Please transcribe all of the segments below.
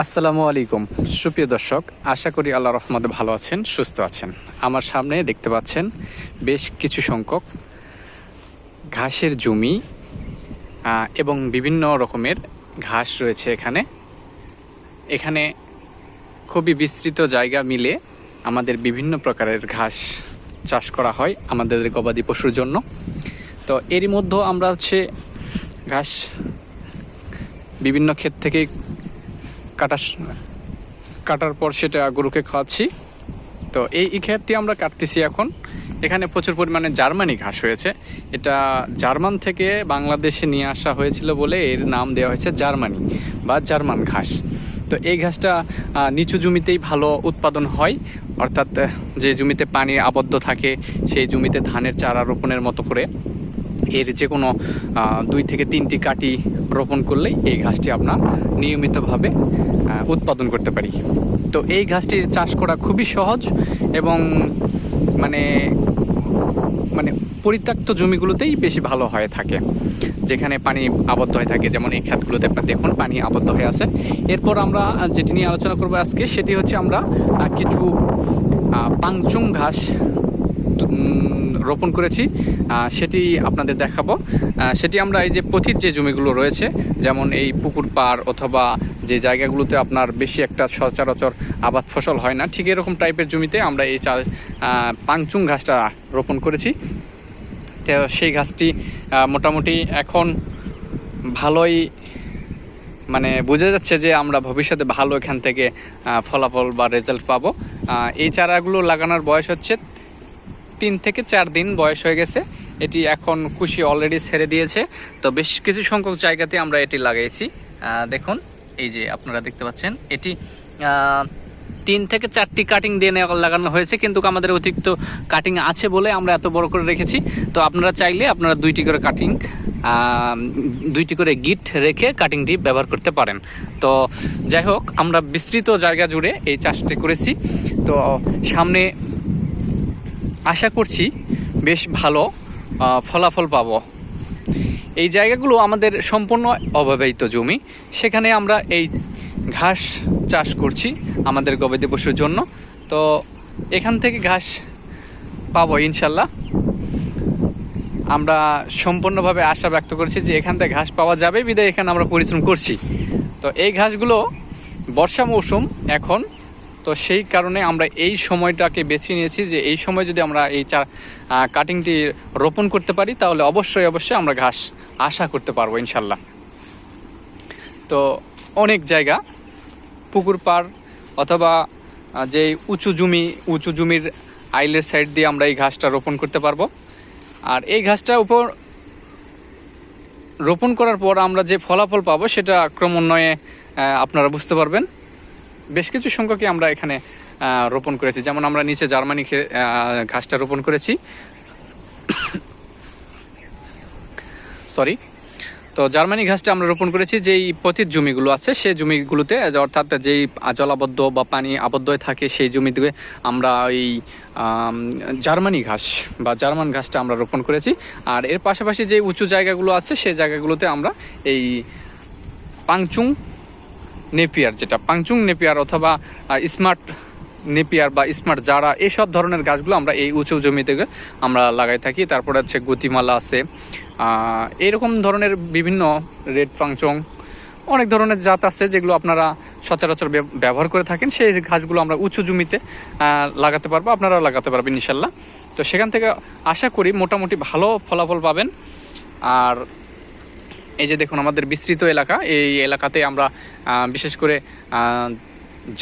আসসালামু আলাইকুম সুপ্রিয় দর্শক, আশা করি আল্লাহর রহমতে ভালো আছেন, সুস্থ আছেন। আমার সামনে দেখতে পাচ্ছেন বেশ কিছু সংখ্যক ঘাসের জমি এবং বিভিন্ন রকমের ঘাস রয়েছে এখানে। এখানে খুবই বিস্তৃত জায়গা মিলে আমাদের বিভিন্ন প্রকারের ঘাস চাষ করা হয় আমাদের গবাদি পশুর জন্য। তো এরই মধ্যে আমরা ঘাস বিভিন্ন ক্ষেত থেকে কাটার পর সেটা গরুকে খাওয়াচ্ছি। তো এই ক্ষেতটি আমরা কাটতেছি এখন। এখানে প্রচুর পরিমাণে জার্মানি ঘাস হয়েছে। এটা জার্মান থেকে বাংলাদেশে নিয়ে আসা হয়েছিল বলে এর নাম দেওয়া হয়েছে জার্মানি বা জার্মান ঘাস। তো এই ঘাসটা নিচু জমিতেই ভালো উৎপাদন হয়, অর্থাৎ যে জমিতে পানি আবদ্ধ থাকে সেই জমিতে ধানের চারা রোপণের মতো করে এর যে কোনো 2 থেকে 3টি কাটি রোপণ করলেই এই ঘাসটি আমরা নিয়মিতভাবে উৎপাদন করতে পারি। তো এই ঘাসটির চাষ করা খুবই সহজ এবং মানে পরিত্যক্ত জমিগুলোতেই বেশি ভালো হয়ে থাকে, যেখানে পানি আবদ্ধ হয়ে থাকে। যেমন এই ক্ষেতগুলোতে আপনার দেখুন পানি আবদ্ধ হয়ে আছে। এরপর আমরা যেটি নিয়ে আলোচনা করবো আজকে, সেটি হচ্ছে আমরা কিছু পাংচুং ঘাস রোপণ করেছি, সেটি আপনাদের দেখাবো। সেটি আমরা এই যে পথির যে জমিগুলো রয়েছে, যেমন এই পুকুর পাড় অথবা যে জায়গাগুলোতে আপনার বেশি একটা সচরাচর আবাদ ফসল হয় না, ঠিক এরকম টাইপের জমিতে আমরা এই পাংচুং ঘাসটা রোপণ করেছি। তো সেই ঘাসটি মোটামুটি এখন ভালোই বোঝা যাচ্ছে যে আমরা ভবিষ্যতে ভালো এখান থেকে ফলাফল বা রেজাল্ট পাবো। এই চারাগুলো লাগানোর বয়স হচ্ছে 3 থেকে 4 দিন বয়স হয়ে গেছে। এটি এখন কুশি অলরেডি ছেড়ে দিয়েছে। তো বেশ কিছু সংখ্যক জায়গাতে আমরা এটি লাগাইছি। দেখুন এই যে আপনারা দেখতে পাচ্ছেন, এটি 3 থেকে 4টি কাটিং দিয়ে লাগানো হয়েছে, কিন্তু আমাদের অতিরিক্ত কাটিং আছে বলে আমরা এত বড় করে রেখেছি। তো আপনারা চাইলে আপনারা 2টি করে কাটিং 2টি করে গিট রেখে কাটিংটি ব্যবহার করতে পারেন। তো যাই হোক, আমরা বিস্তৃত জায়গা জুড়ে এই চাষটি করেছি। তো সামনে আশা করছি বেশ ভালো ফলাফল পাবো। এই জায়গাগুলো আমাদের সম্পূর্ণ অব্যবহৃত জমি, সেখানে আমরা এই ঘাস চাষ করছি আমাদের গবাদি পশুর জন্য। তো এখান থেকে ঘাস পাবো ইনশাল্লাহ। আমরা সম্পূর্ণভাবে আশা ব্যক্ত করছি যে এখান থেকে ঘাস পাওয়া যাবে, বিধায় এখানে আমরা পরিশ্রম করছি। তো এই ঘাসগুলো বর্ষা মৌসুম এখন, তো সেই কারণে আমরা এই সময়টাকে বেছে নিয়েছি যে এই সময় যদি আমরা এই কাটিংটি রোপণ করতে পারি তাহলে অবশ্যই আমরা ঘাস আশা করতে পারবো ইনশাল্লাহ। তো অনেক জায়গা পুকুর পাড় অথবা যে উঁচু জমির আইলের সাইড দিয়ে আমরা এই ঘাসটা রোপণ করতে পারবো। আর এই ঘাসটার উপর রোপণ করার পর আমরা যে ফলাফল পাবো সেটা ক্রমান্বয়ে আপনারা বুঝতে পারবেন। বেশ কিছু সংখ্যকই আমরা এখানে রোপণ করেছি, যেমন আমরা নিচে জার্মানি ঘাসটা রোপণ করেছি। তো জার্মানি ঘাসটা আমরা রোপণ করেছি যেই পতিত জমিগুলো আছে সেই জমিগুলোতে, অর্থাৎ যেই জলাবদ্ধ বা পানি আবদ্ধ হয়ে থাকে সেই জমিতে আমরা এই জার্মানি ঘাস বা জার্মান ঘাসটা আমরা রোপণ করেছি। আর এর পাশাপাশি যে উঁচু জায়গাগুলো আছে সেই জায়গাগুলোতে আমরা এই পাংচুং নেপিয়ার অথবা স্মার্ট নেপিয়ার বা স্মার্ট জারা, এইসব ধরনের গাছগুলো আমরা এই উঁচু জমিতে আমরা লাগাই থাকি। তারপরে হচ্ছে গতিমালা আছে, এইরকম ধরনের বিভিন্ন রেড পাংচং অনেক ধরনের জাত আছে যেগুলো আপনারা সচরাচর ব্যবহার করে থাকেন। সেই ঘাসগুলো আমরা উঁচু জমিতে লাগাতে পারবো, আপনারাও লাগাতে পারবেন ইনশাল্লাহ। তো সেখান থেকে আশা করি মোটামুটি ভালো ফলাফল পাবেন। আর এই যে দেখুন আমাদের বিস্তৃত এলাকা, এই এলাকাতে আমরা বিশেষ করে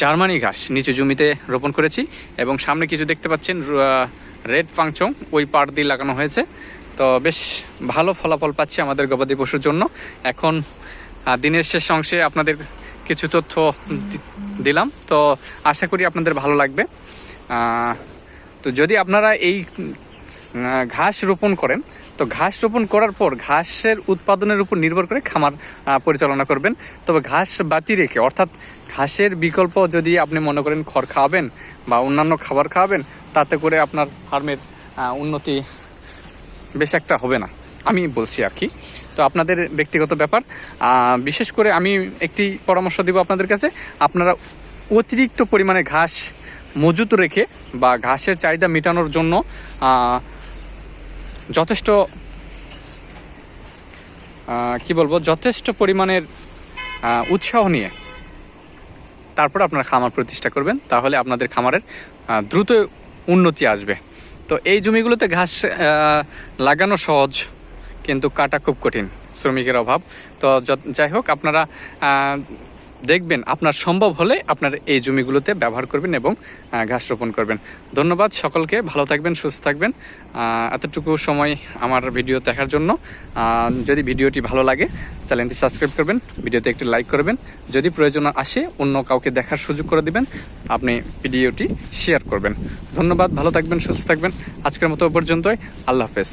জার্মানি ঘাস নিচু জমিতে রোপণ করেছি এবং সামনে কিছু দেখতে পাচ্ছেন রেড পাংচং, ওই পাড় দিয়ে লাগানো হয়েছে। তো বেশ ভালো ফলাফল পাচ্ছি আমাদের গবাদি পশুর জন্য। এখন দিনের শেষ অংশে আপনাদের কিছু তথ্য দিলাম, তো আশা করি আপনাদের ভালো লাগবে। তো যদি আপনারা এই ঘাস রোপণ করেন, তো ঘাস রোপণ করার পর ঘাসের উৎপাদনের উপর নির্ভর করে খামার পরিচালনা করবেন। তবে ঘাস বাতি রেখে, অর্থাৎ ঘাসের বিকল্প যদি আপনি মনে করেন খড় খাওয়াবেন বা অন্যান্য খাবার খাওয়াবেন, তাতে করে আপনার ফার্মের উন্নতি বেশ একটা হবে না, আমি বলছি আর কি। তো আপনাদের ব্যক্তিগত ব্যাপার। বিশেষ করে আমি একটি পরামর্শ দিব আপনাদের কাছে, আপনারা অতিরিক্ত পরিমাণে ঘাস মজুত রেখে বা ঘাসের চাহিদা মেটানোর জন্য যথেষ্ট যথেষ্ট পরিমাণের উৎসাহ নিয়ে তারপর আপনারা খামার প্রতিষ্ঠা করবেন, তাহলে আপনাদের খামারের দ্রুত উন্নতি আসবে। তো এই জমিগুলোতে ঘাস লাগানো সহজ, কিন্তু কাটা খুব কঠিন, শ্রমিকের অভাব। তো যাই হোক, আপনারা দেখবেন আপনার সম্ভব হলে আপনার এই জমিগুলোতে ব্যবহার করবেন এবং ঘাস রোপণ করবেন। ধন্যবাদ সকলকে, ভালো থাকবেন, সুস্থ থাকবেন। এতটুকু সময় আমার ভিডিও দেখার জন্য। যদি ভিডিওটি ভালো লাগে চ্যানেলটি সাবস্ক্রাইব করবেন, ভিডিওতে একটি লাইক করবেন, যদি প্রয়োজন আসে অন্য কাউকে দেখার সুযোগ করে দিবেন, আপনি ভিডিওটি শেয়ার করবেন। ধন্যবাদ, ভালো থাকবেন, সুস্থ থাকবেন। আজকের মতো পর্যন্তই, আল্লাহ হাফেজ।